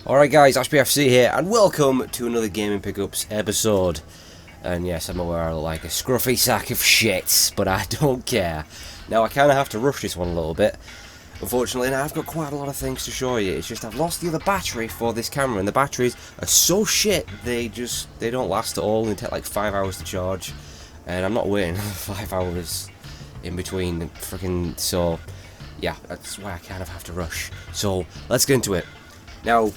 Alright guys, HBFC here, and welcome to another Gaming Pickups episode. And yes, I'm aware I look like a scruffy sack of shit, but I don't care. Now I kind of have to rush this one a little bit, unfortunately, and I've got quite a lot of things to show you. It's just I've lost the other battery for this camera, and the batteries are so shit, they don't last at all, and they take like 5 hours to charge. And I'm not waiting 5 hours in between, freaking, so yeah, that's why I kind of have to rush. So, let's get into it. Now,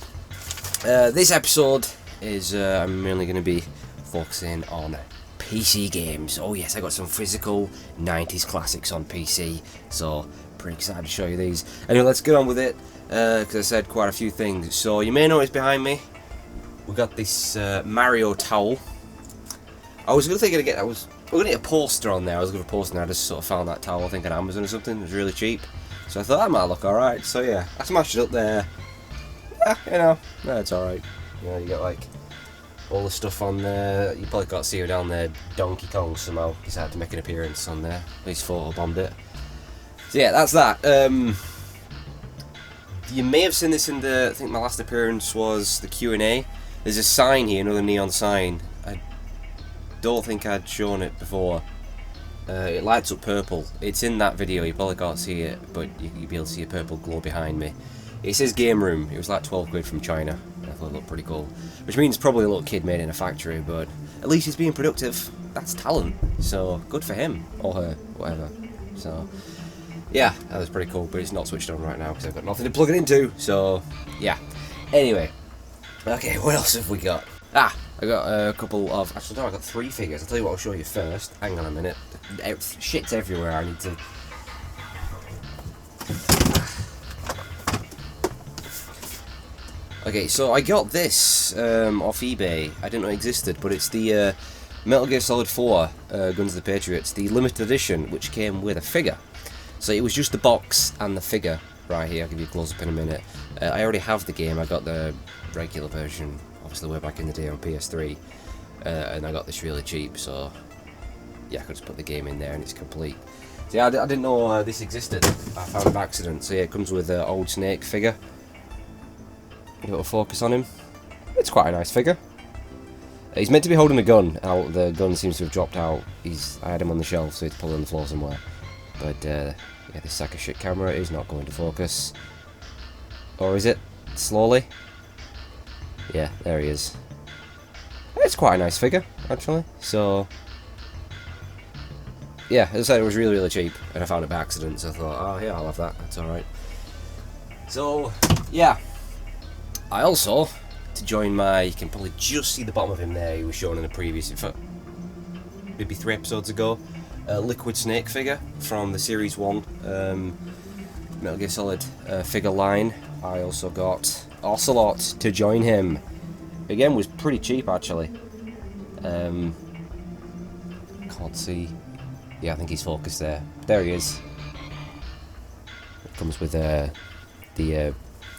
this episode is, I'm mainly going to be focusing on PC games. Oh yes, I got some physical 90s classics on PC, so pretty excited to show you these. Anyway, let's get on with it, because I said quite a few things. So you may notice behind me, we got this Mario towel. I was going to get a poster on there. I was going to post, and I just sort of found that towel, I think on Amazon or something. It was really cheap, so I thought that might look alright. So yeah, I smashed it up there. You know, it's alright. You know, you get like all the stuff on there. You probably got to see her down there. Donkey Kong somehow decided to make an appearance on there. He's photobombed it. So yeah, that's that. You may have seen this in I think my last appearance was the Q&A. There's a sign here, another neon sign. I don't think I'd shown it before. It lights up purple. It's in that video, you probably can't see it, but you'll be able to see a purple glow behind me. It says Game Room. It was like 12 quid from China. I thought it looked pretty cool. Which means probably a little kid made in a factory, but at least he's being productive. That's talent. So, good for him. Or her. Whatever. So, yeah, that was pretty cool, but it's not switched on right now because I've got nothing to plug it into. So, yeah. Anyway. Okay, what else have we got? I got a couple of... Actually, no, I got 3 figures. I'll tell you what I'll show you first. Hang on a minute. Shit's everywhere. I need to... Okay, so I got this off eBay. I didn't know it existed, but it's the Metal Gear Solid 4 Guns of the Patriots, the limited edition, which came with a figure. So it was just the box and the figure right here. I'll give you a close-up in a minute. I already have the game. I got the regular version, obviously way back in the day on PS3, and I got this really cheap, so yeah, I could just put the game in there and it's complete. So yeah, I didn't know this existed. I found it by accident. So yeah, it comes with an old Snake figure. A little focus on him. It's quite a nice figure. He's meant to be holding a gun. The gun seems to have dropped out. I had him on the shelf, so he's pulling on the floor somewhere. But yeah, this sack of shit camera is not going to focus. Or is it? Slowly? Yeah, there he is. It's quite a nice figure, actually. So yeah, as I said, it was really, really cheap, and I found it by accident. So I thought, oh yeah, I'll have that. That's all right. So yeah. I also, to join you can probably just see the bottom of him there, he was shown in the previous, maybe 3 episodes ago, Liquid Snake figure from the Series 1 Metal Gear Solid figure line. I also got Ocelot to join him. Again, was pretty cheap actually. Can't see. Yeah, I think he's focused there. There he is. It comes with the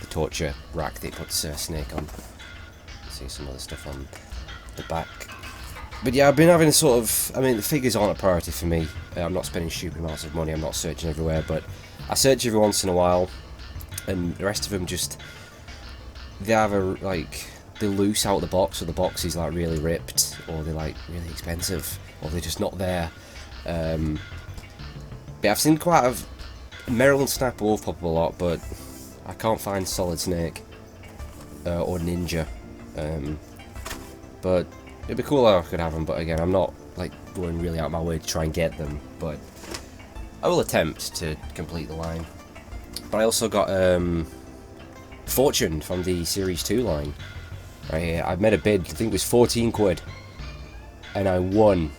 torture rack that puts Snake on. See some other stuff on the back. But yeah, I've been having sort of... I mean, the figures aren't a priority for me. I'm not spending stupid amounts of money. I'm not searching everywhere. But I search every once in a while. And the rest of them just... They either, like... They're loose out of the box, or the box is, like, really ripped. Or they're, like, really expensive. Or they're just not there. But I've seen quite a... Merrill and Sniper Wolf pop up a lot, but... I can't find Solid Snake or Ninja, but it'd be cool if I could have them. But again, I'm not like going really out of my way to try and get them, but I will attempt to complete the line. But I also got Fortune from the Series 2 line right here. I've made a bid. I think it was 14 quid, and I won.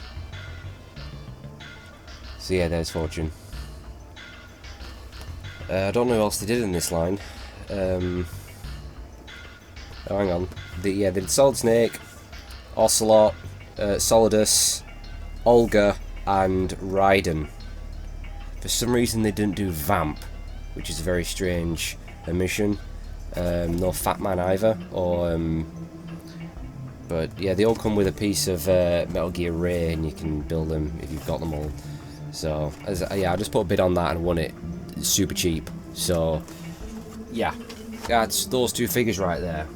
So yeah, there's Fortune. I don't know who else they did in this line. Oh, hang on. They did Solid Snake, Ocelot, Solidus, Olga, and Raiden. For some reason they didn't do Vamp, which is a very strange omission. No Fat Man either. But yeah, they all come with a piece of Metal Gear Ray, and you can build them if you've got them all. So yeah, I just put a bid on that and won it super cheap. So yeah, That's those two figures right there.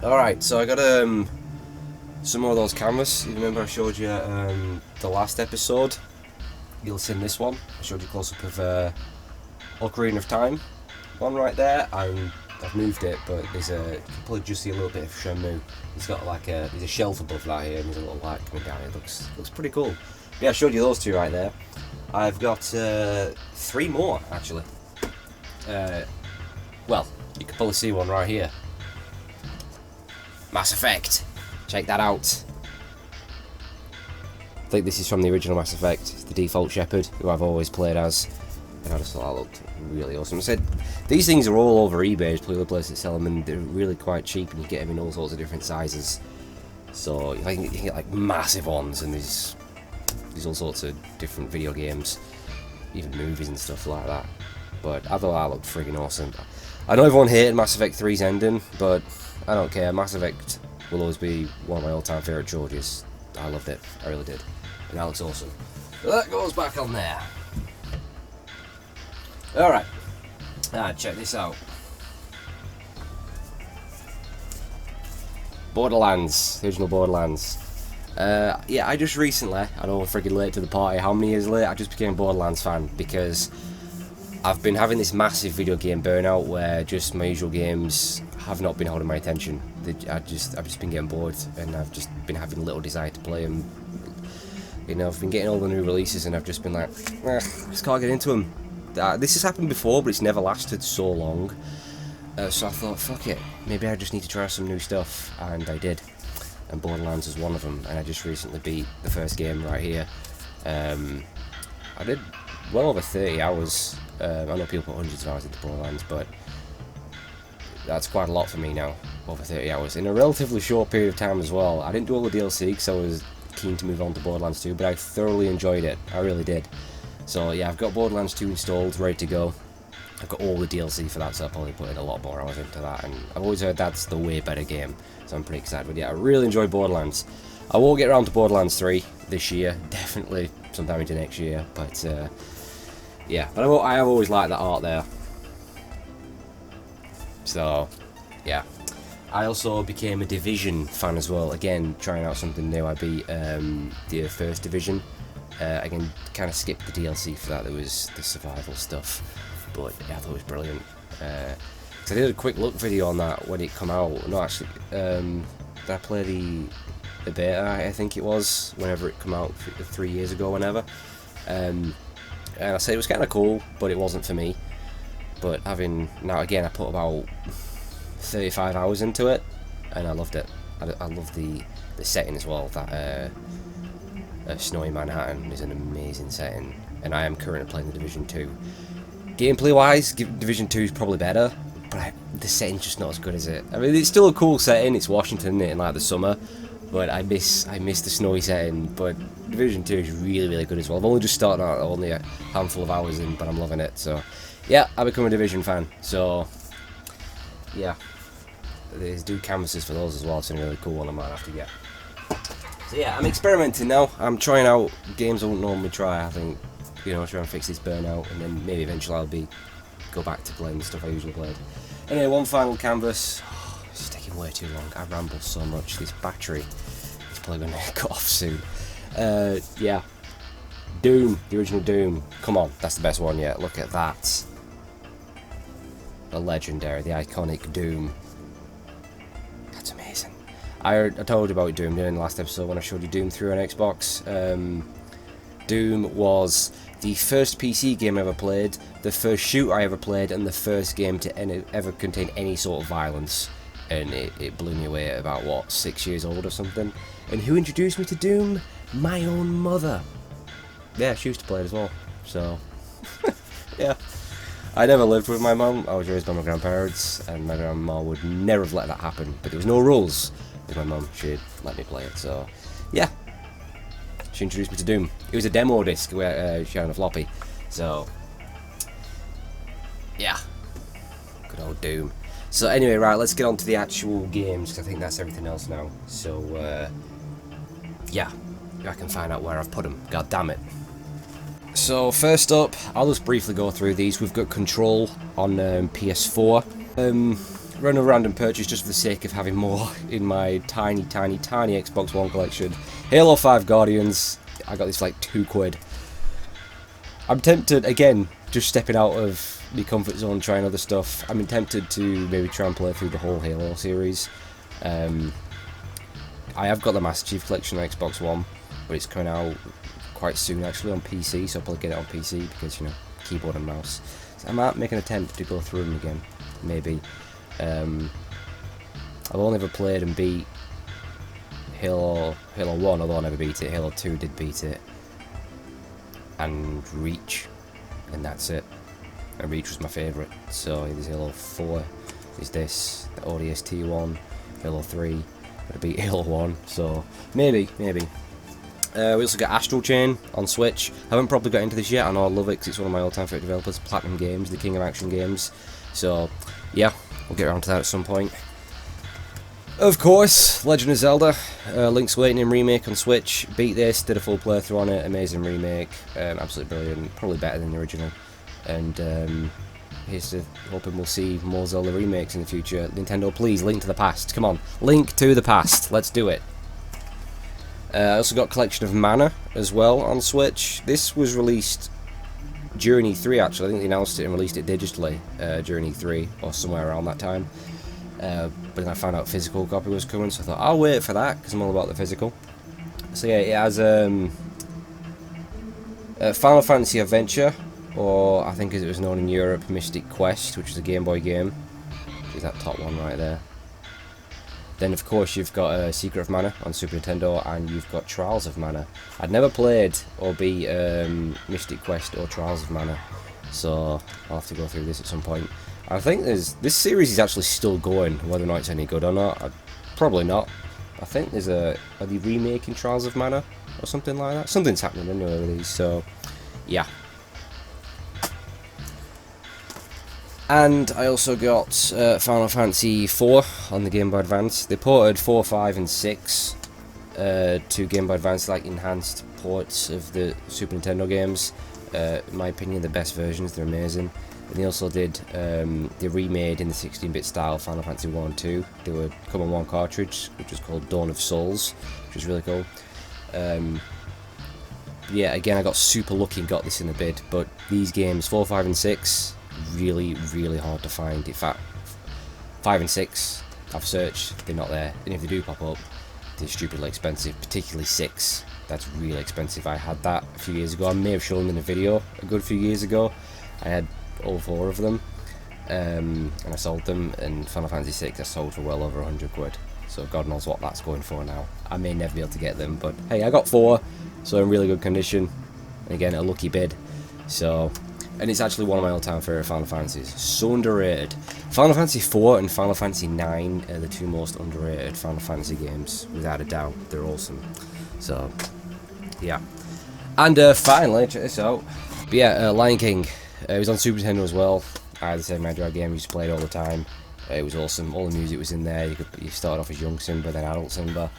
Alright, so I got some more of those canvas. You remember I showed you the last episode? You'll see this one. I showed you a close-up of Ocarina of Time. One right there, and I've moved it, but there's you can probably just see a little bit of Shenmue. It's got like there's a shelf above that here, and there's a little light coming down. It looks pretty cool. But yeah, I showed you those two right there. I've got 3 more actually. Well, you can probably see one right here. Mass Effect. Check that out. I think this is from the original Mass Effect. It's the default Shepard, who I've always played as. And I just thought that looked really awesome. I said, these things are all over eBay. There's plenty of places that sell them, and they're really quite cheap, and you get them in all sorts of different sizes. So you can get like massive ones, and there's all sorts of different video games, even movies and stuff like that. But I thought that looked friggin' awesome. I know everyone hated Mass Effect 3's ending, but I don't care. Mass Effect will always be one of my all-time favourite trilogies. I loved it. I really did. And that looks awesome. So that goes back on there. Alright. Check this out. Borderlands. The original Borderlands. Yeah, I just recently, I know I'm friggin' late to the party, how many years late, I just became a Borderlands fan because I've been having this massive video game burnout where just my usual games have not been holding my attention. I've just been getting bored, and I've just been having little desire to play them. You know, I've been getting all the new releases, and I've just been like, I just can't get into them. This has happened before, but it's never lasted so long. So I thought, fuck it, maybe I just need to try some new stuff, and I did. And Borderlands was one of them, and I just recently beat the first game right here. I did well over 30 hours. I know people put hundreds of hours into Borderlands, but that's quite a lot for me now, over 30 hours. In a relatively short period of time as well. I didn't do all the DLC because I was keen to move on to Borderlands 2, but I thoroughly enjoyed it. I really did. So yeah, I've got Borderlands 2 installed, ready to go. I've got all the DLC for that, so I'll probably put in a lot more hours into that, and I've always heard that's the way better game, so I'm pretty excited. But yeah, I really enjoy Borderlands. I will get around to Borderlands 3 this year, definitely sometime into next year, but yeah, but I have always liked that art there. So yeah, I also became a Division fan as well, again trying out something new. I beat the first Division. Again, kind of skipped the DLC for that. There was the survival stuff, but yeah, I thought it was brilliant. So I did a quick look video on that when it come out. No, actually, did I play the beta? I think it was whenever it come out 3 years ago, whenever. And I said it was kind of cool, but it wasn't for me. But having now again, I put about 35 hours into it, and I loved it. I love the setting as well. That Snowy Manhattan is an amazing setting, and I am currently playing the Division 2. Gameplay wise, Division 2 is probably better, but the setting's just not as good as it. I mean, it's still a cool setting. It's Washington, isn't it, in like the summer, but I miss the snowy setting. But Division 2 is really, really good as well. I've only just started out, only a handful of hours in, but I'm loving it. So yeah, I become a Division fan. So yeah, there's do canvases for those as well. It's a really cool one I might have to get. So yeah, I'm experimenting now. I'm trying out games I wouldn't normally try. I think, you know, try and fix this burnout, and then maybe eventually I'll go back to playing the stuff I usually played. Anyway, one final canvas. Oh, it's taking way too long. I ramble so much. This battery is probably going to cut off soon. Yeah, Doom, the original Doom. Come on, that's the best one yet. Look at that. The legendary, the iconic Doom. That's amazing. I told you about Doom during the last episode when I showed you Doom 3 on Xbox. Doom was the first PC game I ever played, the first shooter I ever played, and the first game to ever contain any sort of violence. And it blew me away at about, what, 6 years old or something. And who introduced me to Doom? My own mother. Yeah, she used to play it as well. So, yeah. I never lived with my mum. I was raised by my grandparents, and my grandma would never have let that happen. But there was no rules with my mum. She'd let me play it. So, yeah. She introduced me to Doom. It was a demo disc where she had on a floppy. So, yeah. Good old Doom. So anyway, right, let's get on to the actual games, because I think that's everything else now. So, yeah. I can find out where I've put them. God damn it. So first up, I'll just briefly go through these. We've got Control on PS4. Run a random purchase just for the sake of having more in my tiny Xbox One collection. Halo 5 Guardians, I got this for like £2. I'm tempted, again, just stepping out of the comfort zone, trying other stuff. I'm tempted to maybe try and play through the whole Halo series. I have got the Master Chief Collection on Xbox One, but it's coming out quite soon actually on PC, so I'll probably get it on PC because, you know, keyboard and mouse. So I might make an attempt to go through them again, maybe. I've only ever played and beat Halo 1, although I never beat it. Halo 2 did beat it. And Reach, and that's it. And Reach was my favourite. So there's Halo 4, there's this, the ODST one, Halo 3, but I beat Halo 1, so maybe. We also got Astral Chain on Switch. I haven't probably got into this yet. I know I love it because it's one of my all-time favourite developers, Platinum Games, the king of action games. So yeah, we'll get around to that at some point. Of course, Legend of Zelda, Link's Awakening remake on Switch. Beat this, did a full playthrough on it, amazing remake, absolutely brilliant, probably better than the original. And here's to hoping we'll see more Zelda remakes in the future. Nintendo, please, Link to the Past. Come on, Link to the Past. Let's do it. I also got Collection of Mana as well on Switch. This was released during E3 actually. I think they announced it and released it digitally during E3 or somewhere around that time. But then I found out physical copy was coming, so I thought I'll wait for that because I'm all about the physical. So yeah, it has Final Fantasy Adventure, or I think as it was known in Europe, Mystic Quest, which is a Game Boy game. Which is that top one right there. Then of course you've got Secret of Mana on Super Nintendo, and you've got Trials of Mana. I'd never played or beat Mystic Quest or Trials of Mana, so I'll have to go through this at some point. I think this series is actually still going, whether or not it's any good or not. Probably not. I think there's are they remaking Trials of Mana or something like that? Something's happening anyway with these, so yeah. And I also got Final Fantasy 4 on the Game Boy Advance. They ported 4, 5 and 6 to Game Boy Advance, like enhanced ports of the Super Nintendo games. In my opinion, the best versions, they're amazing. And they also did, they remade in the 16-bit style Final Fantasy 1 and 2. They would come on one cartridge, which was called Dawn of Souls, which was really cool. Yeah, again, I got super lucky and got this in the bid, but these games, 4, 5 and 6, really hard to find. In fact, 5 and 6, I've searched, they're not there, and if they do pop up, they're stupidly expensive, particularly 6. That's really expensive. I had that a few years ago. I may have shown them in a video a good few years ago. I had all 4 of them, and I sold them, and Final Fantasy 6 I sold for well over £100. So God knows what that's going for now. I may never be able to get them, but hey, I got 4, so in really good condition, and again, a lucky bid. So, and it's actually one of my all-time favourite Final Fantasies. So underrated. Final Fantasy 4 and Final Fantasy 9 are the 2 most underrated Final Fantasy games, without a doubt. They're awesome. So, yeah. And finally, check this out. But yeah, Lion King. It was on Super Nintendo as well. I had the same Mega Drive game, I used to play it all the time. It was awesome. All the music was in there. You started off as young Simba, then adult Simba.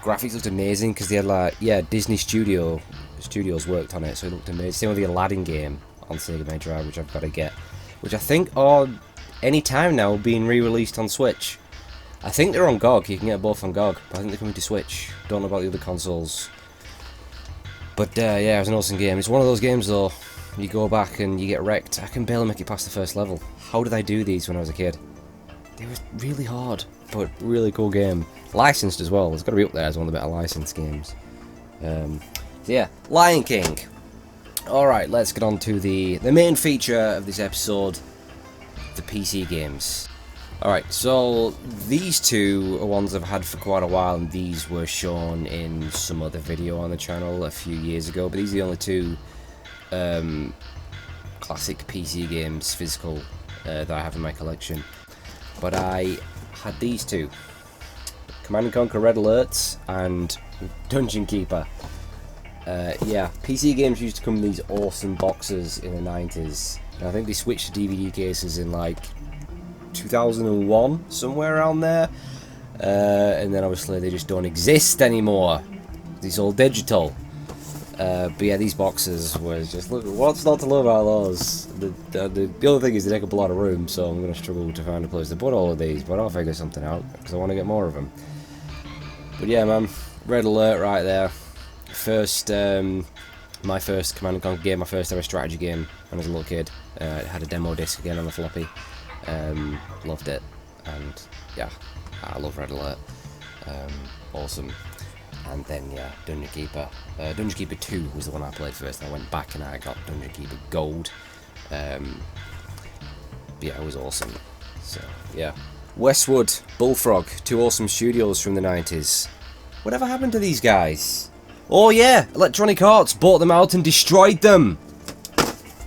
Graphics looked amazing because they had like, yeah, Disney Studios worked on it, so it looked amazing. Same with the Aladdin game on Sega Mega Drive, which I've got to get, which I think are any time now being re-released on Switch. I think they're on GOG. You can get both on GOG, but I think they're coming to Switch. Don't know about the other consoles. But yeah, it was an awesome game. It's one of those games though, you go back and you get wrecked. I can barely make it past the first level. How did I do these when I was a kid? They were really hard, but really cool game. Licensed as well. It's got to be up there as one of the better licensed games. So yeah, Lion King. Alright, let's get on to the main feature of this episode, the PC games. Alright, so these two are ones I've had for quite a while, and these were shown in some other video on the channel a few years ago, but these are the only 2 classic PC games, physical, that I have in my collection. But I had these 2, Command & Conquer Red Alerts and Dungeon Keeper. Yeah, PC games used to come in these awesome boxes in the 90s, and I think they switched to DVD cases in like 2001, somewhere around there, and then obviously they just don't exist anymore. It's all digital. But yeah, these boxes were just, look, what's not to love about those? The other thing is they take up a lot of room, so I'm going to struggle to find a place to put all of these, but I'll figure something out, because I want to get more of them. But yeah, man, Red Alert right there. First, my first Command & Conquer game, my first ever strategy game when I was a little kid. It had a demo disc again on the floppy. Loved it, and yeah, I love Red Alert. Awesome. And then yeah, Dungeon Keeper. Dungeon Keeper 2 was the one I played first. I went back and I got Dungeon Keeper Gold. Yeah, it was awesome. So yeah, Westwood, Bullfrog, two awesome studios from the 90s. Whatever happened to these guys? Oh yeah, Electronic Arts bought them out and destroyed them.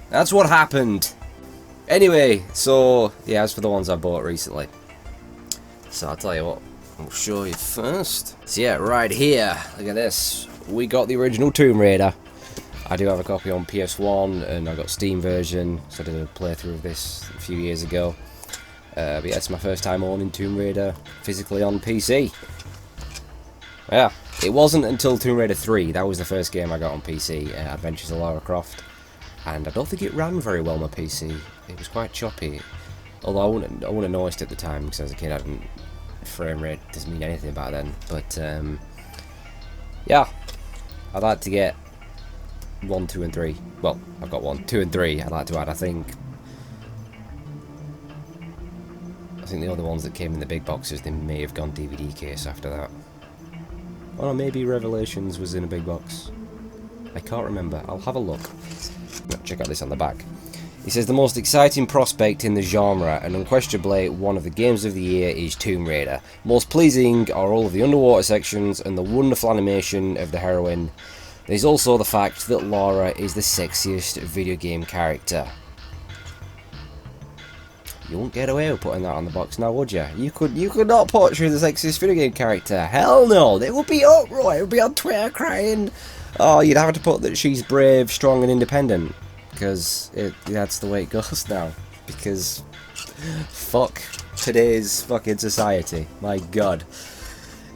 That's what happened. Anyway, so yeah, as for the ones I bought recently. So I'll tell you what, I'll show you first. So yeah, right here, look at this. We got the original Tomb Raider. I do have a copy on PS1 and I got Steam version, so I did a playthrough of this a few years ago. But yeah, it's my first time owning Tomb Raider physically on PC. Yeah, it wasn't until Tomb Raider 3, that was the first game I got on PC, Adventures of Lara Croft. And I don't think it ran very well on my PC. It was quite choppy. Although I wouldn't have noticed at the time, because as a kid I didn't... frame rate doesn't mean anything back then. But yeah, I'd like to get 1, 2 and 3. Well, I've got 1, 2 and 3 I'd like to add. I think the other ones that came in the big boxes, they may have gone DVD case after that. Or maybe Revelations was in a big box. I can't remember. I'll have a look. Check out this on the back. He says the most exciting prospect in the genre, and unquestionably one of the games of the year, is Tomb Raider. Most pleasing are all of the underwater sections and the wonderful animation of the heroine. There's also the fact that Lara is the sexiest video game character. You won't get away with putting that on the box now, would you? You could not put her as the sexiest video game character. Hell no! They would be uproar. It would be on Twitter crying. Oh, you'd have to put that she's brave, strong, and independent. Because that's the way it goes now. Because fuck today's fucking society. My god.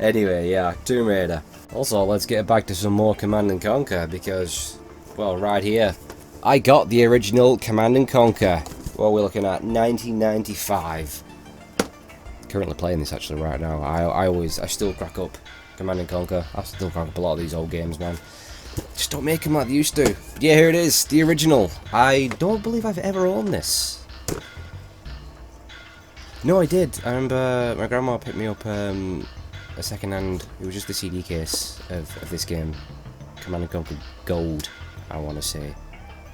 Anyway, yeah, Tomb Raider. Also, let's get back to some more Command & Conquer, because, well, right here, I got the original Command & Conquer. What we're looking at, 1995. Currently playing this actually right now. I still crack up Command & Conquer. I still crack up a lot of these old games, man. Just don't make them like they used to. But yeah, here it is, the original. I don't believe I've ever owned this. No, I did. I remember my grandma picked me up a second-hand, it was just the CD case of this game. Command & Conquer Gold, I want to say,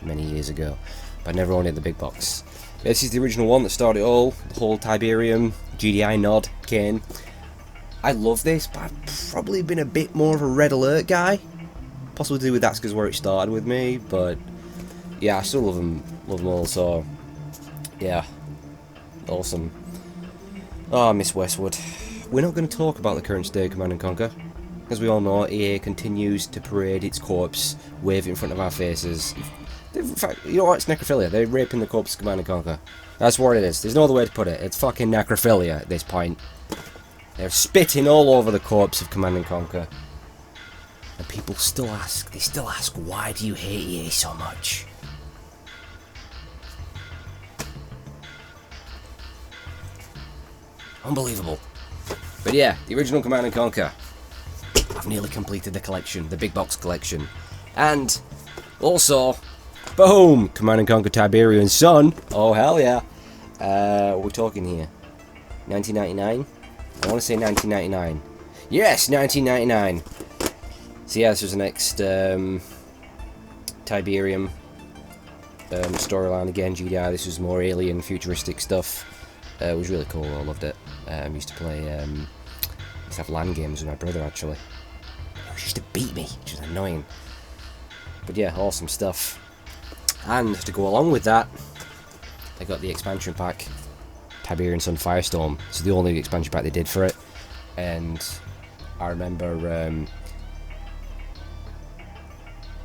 many years ago. But I never owned it in the big box. This is the original one that started it all. The whole Tiberium, GDI nod, Kane. I love this, but I've probably been a bit more of a Red Alert guy. Possibly to do with that's because where it started with me, but yeah, I still love them all, so yeah, awesome. Oh, Miss Westwood. We're not going to talk about the current state of Command & Conquer. As we all know, EA continues to parade its corpse, wave it in front of our faces. In fact, you know what, it's necrophilia. They're raping the corpse of Command & Conquer. That's what it is. There's no other way to put it. It's fucking necrophilia at this point. They're spitting all over the corpse of Command & Conquer. And people still ask, why do you hate EA so much? Unbelievable. But yeah, the original Command & Conquer. I've nearly completed the collection, the big box collection. And also, boom! Command & Conquer Tiberian Sun. Oh, hell yeah. We're talking here. 1999? I want to say 1999. Yes, 1999. So yeah, this was the next Tiberium storyline again, GDI. This was more alien, futuristic stuff. It was really cool, I loved it. I used to play, used to have LAN games with my brother actually. He used to beat me, which was annoying. But yeah, awesome stuff. And to go along with that, I got the expansion pack, Tiberian Sun Firestorm. It's the only expansion pack they did for it. And I remember,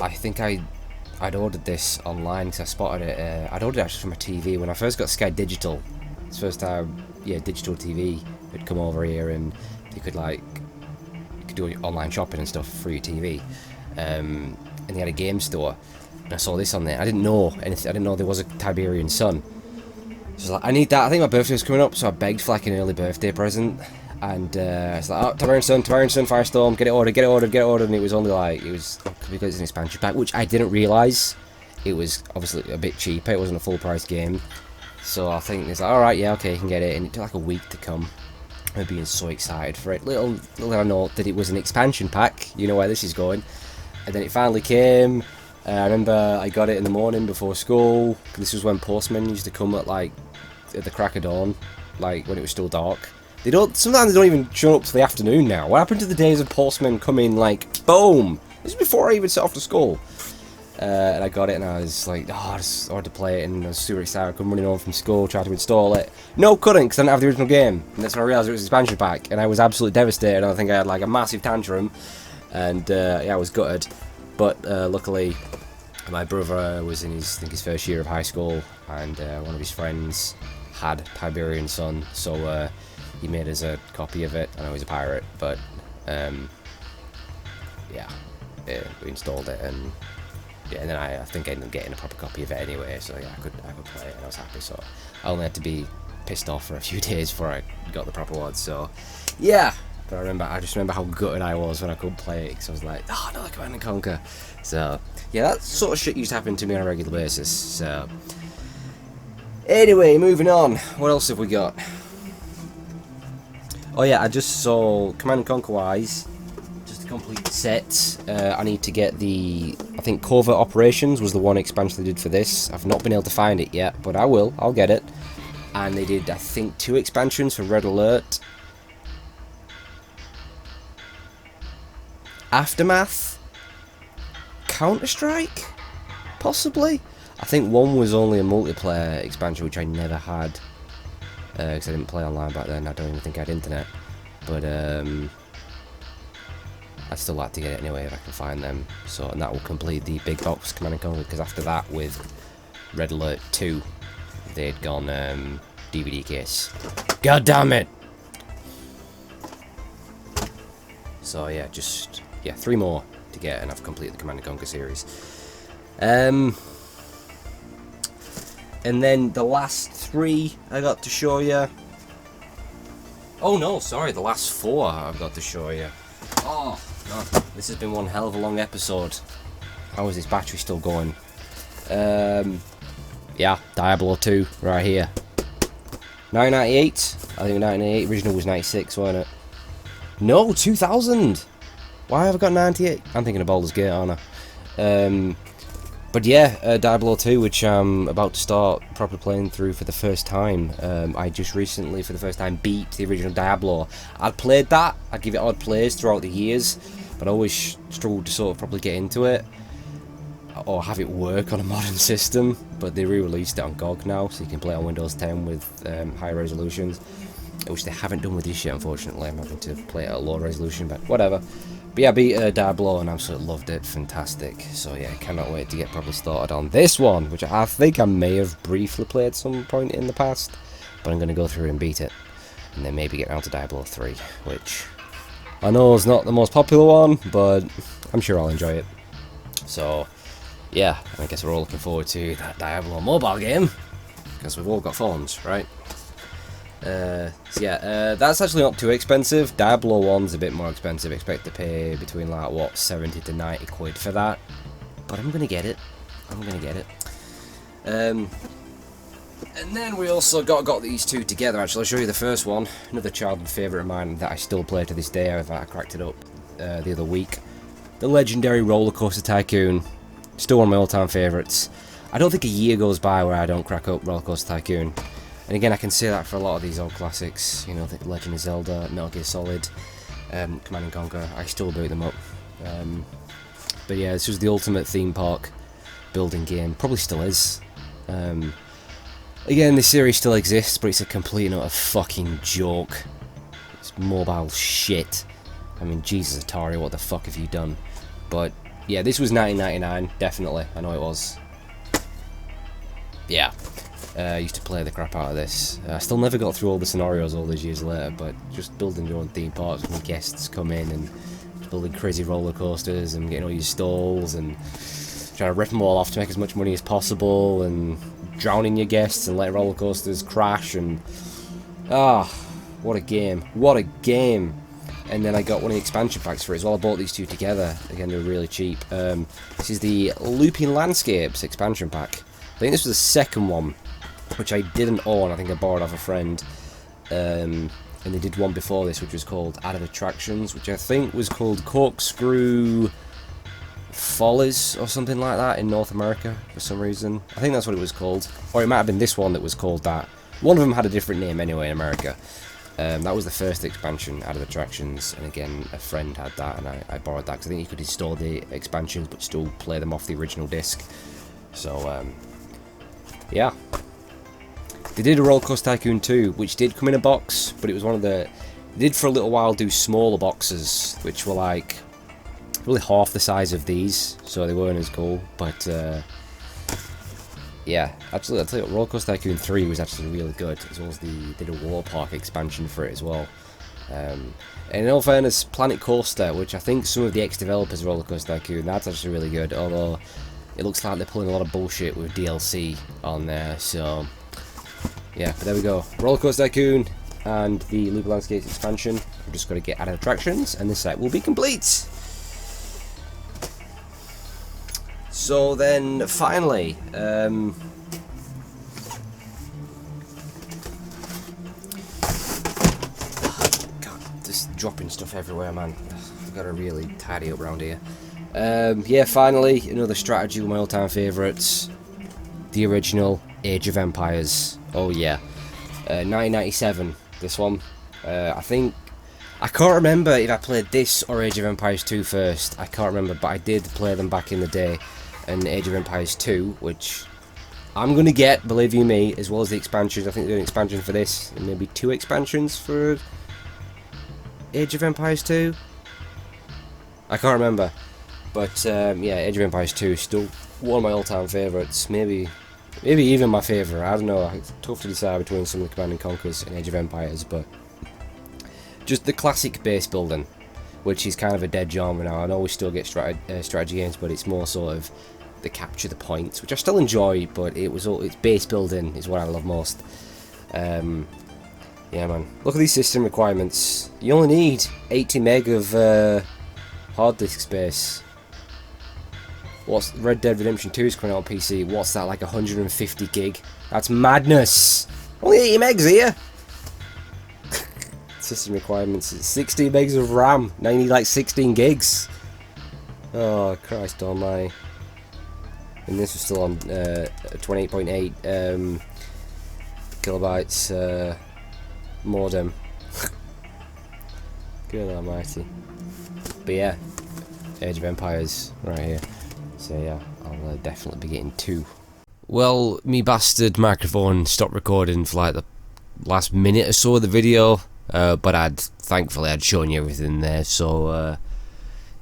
I think I'd ordered this online because I spotted it. I'd ordered it actually from my TV when I first got Sky Digital. It's the first time, yeah, digital TV had come over here, and you could do online shopping and stuff for your TV. and they had a game store. And I saw this on there. I didn't know anything. I didn't know there was a Tiberian Sun. So I was like, I need that. I think my birthday was coming up, so I begged for like an early birthday present. And it's like, oh, Tiberian Sun, Firestorm, get it ordered, and it was only like, because it's an expansion pack, which I didn't realise. It was obviously a bit cheaper, it wasn't a full price game. So I think it's like, alright, yeah, okay, you can get it, and it took like a week to come. I'm being so excited for it. Little did I know that it was an expansion pack, you know where this is going. And then it finally came. I remember I got it in the morning before school. This was when postmen used to come at like, at the crack of dawn, like when it was still dark. Sometimes they don't even show up till the afternoon now. What happened to the days of postmen coming like, boom? This is before I even set off to school. And I got it and I was like, oh, I just wanted to play it, and I was super excited. I come running home from school, tried to install it. No, couldn't, because I didn't have the original game. And that's when I realised it was an expansion pack, and I was absolutely devastated. I think I had like a massive tantrum, and yeah, I was gutted. But luckily, my brother was in his first year of high school, and one of his friends had Tiberian Sun, so he made us a copy of it. I know he's a pirate, but yeah, we installed it, and yeah, and then I think I ended up getting a proper copy of it anyway. So yeah, I could play it, and I was happy. So I only had to be pissed off for a few days before I got the proper one. So yeah, but I just remember how gutted I was when I couldn't play it, because I was like, oh, another Command & Conquer. So yeah, that sort of shit used to happen to me on a regular basis. So anyway, moving on. What else have we got? Oh yeah, I just saw Command & Conquer wise, just a complete set. I need to get I think Covert Operations was the one expansion they did for this. I've not been able to find it yet, but I will. I'll get it. And they did, I think, 2 expansions for Red Alert. Aftermath? Counter-Strike? Possibly? I think one was only a multiplayer expansion, which I never had. Because I didn't play online back then. I don't even think I had internet. But I'd still like to get it anyway if I can find them. So, and that will complete the big box Command & Conquer, because after that, with Red Alert 2, they'd gone DVD case. God damn it! So yeah, 3 more to get, and I've completed the Command & Conquer series. And then the last 3 I got to show you. Oh no, sorry, the last 4 I've got to show you. Oh god, this has been one hell of a long episode. How is this battery still going? Yeah, Diablo 2 right here. 1998. I think 1998. Original was 96, wasn't it? No, 2000. Why have I got 98? I'm thinking of Baldur's Gate, aren't I? But yeah, Diablo 2, which I'm about to start proper playing through for the first time. I just recently, for the first time, beat the original Diablo. I'd played that, I'd give it odd plays throughout the years, but I always struggled to sort of probably get into it, or have it work on a modern system. But they re-released it on GOG now, so you can play it on Windows 10 with higher resolutions, which they haven't done with this yet, unfortunately. I'm having to play it at a low resolution, but whatever. But yeah, I beat Diablo and absolutely loved it. Fantastic. So yeah, cannot wait to get properly started on this one, which I think I may have briefly played at some point in the past, but I'm going to go through and beat it, and then maybe get down to Diablo 3, which I know is not the most popular one, but I'm sure I'll enjoy it. So yeah, I guess we're all looking forward to that Diablo mobile game, because we've all got phones, right? So yeah, that's actually not too expensive. Diablo 1's a bit more expensive. Expect to pay between like, what, 70 to 90 quid for that. But I'm gonna get it. And then we also got these 2 together. Actually, I'll show you the first one. Another childhood favourite of mine that I still play to this day. I cracked it up the other week. The legendary Roller Coaster Tycoon. Still one of my all-time favourites. I don't think a year goes by where I don't crack up Roller Coaster Tycoon. And again, I can say that for a lot of these old classics, you know, the Legend of Zelda, Metal Gear Solid, Command & Conquer. I still boot them up. But yeah, this was the ultimate theme park building game. Probably still is. Again, this series still exists, but it's a complete and utter fucking joke. It's mobile shit. I mean, Jesus, Atari, what the fuck have you done? But yeah, this was 1999, definitely. I know it was. Yeah. I used to play the crap out of this. I still never got through all the scenarios all these years later, but just building your own theme parks when guests come in and building crazy roller coasters and getting all your stalls and trying to rip them all off to make as much money as possible and drowning your guests and letting roller coasters crash. And what a game, what a game. And then I got one of the expansion packs for it as well. I bought these two together. Again, they were really cheap. This is the Looping Landscapes expansion pack. I think this was the second one, which I didn't own. I think I borrowed off a friend. And they did one before this, which was called Added Attractions, which I think was called Corkscrew Follies or something like that in North America for some reason. I think that's what it was called. Or it might have been this one that was called that. One of them had a different name anyway in America. That was the first expansion, Added Attractions, and again, a friend had that, and I borrowed that, because I think you could install the expansions, but still play them off the original disc. So, yeah. They did a Roller Coaster Tycoon 2, which did come in a box, but it was one of the... They did for a little while do smaller boxes, which were like, really half the size of these, so they weren't as cool, but, yeah, actually, I'll tell you what, Roller Coaster Tycoon 3 was actually really good, as well as they did a water park expansion for it as well. And in all fairness, Planet Coaster, which I think some of the ex-developers of Roller Coaster Tycoon, that's actually really good, although it looks like they're pulling a lot of bullshit with DLC on there, so... Yeah, but there we go. Roller Coaster Tycoon and the Loop Landscapes expansion. We've just got to get Added Attractions, and this set will be complete! So then, finally, God, just dropping stuff everywhere, man. I've got to really tidy up around here. Yeah, finally, another strategy with my all-time favourites. The original Age of Empires. Oh yeah. 1997, this one. I think... I can't remember if I played this or Age of Empires 2 first. I can't remember, but I did play them back in the day. And Age of Empires 2, which I'm going to get, believe you me, as well as the expansions. I think they're doing an expansion for this, and maybe 2 expansions for Age of Empires 2. I can't remember. But, yeah, Age of Empires 2 is still one of my all-time favourites. Maybe even my favourite. I don't know. It's tough to decide between some of the Command & Conquers and Age of Empires, but just the classic base building, which is kind of a dead genre now. I know we still get strategy games, but it's more sort of the capture the points, which I still enjoy, but it's base building is what I love most. Yeah, man. Look at these system requirements. You only need 80 meg of hard disk space. What's Red Dead Redemption 2 is coming out on PC? What's that, like 150 gig? That's madness! Only 80 megs here! System requirements, 16 megs of RAM. Now you need like 16 gigs. Oh, Christ almighty. And this was still on 28.8 kilobytes modem. Good almighty. But yeah, Age of Empires right here. So yeah, I'll definitely be getting 2. Well, me bastard microphone stopped recording for like the last minute or so of the video. But thankfully I'd shown you everything there, so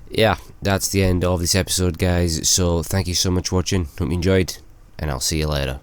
yeah, that's the end of this episode, guys. So thank you so much for watching, hope you enjoyed, and I'll see you later.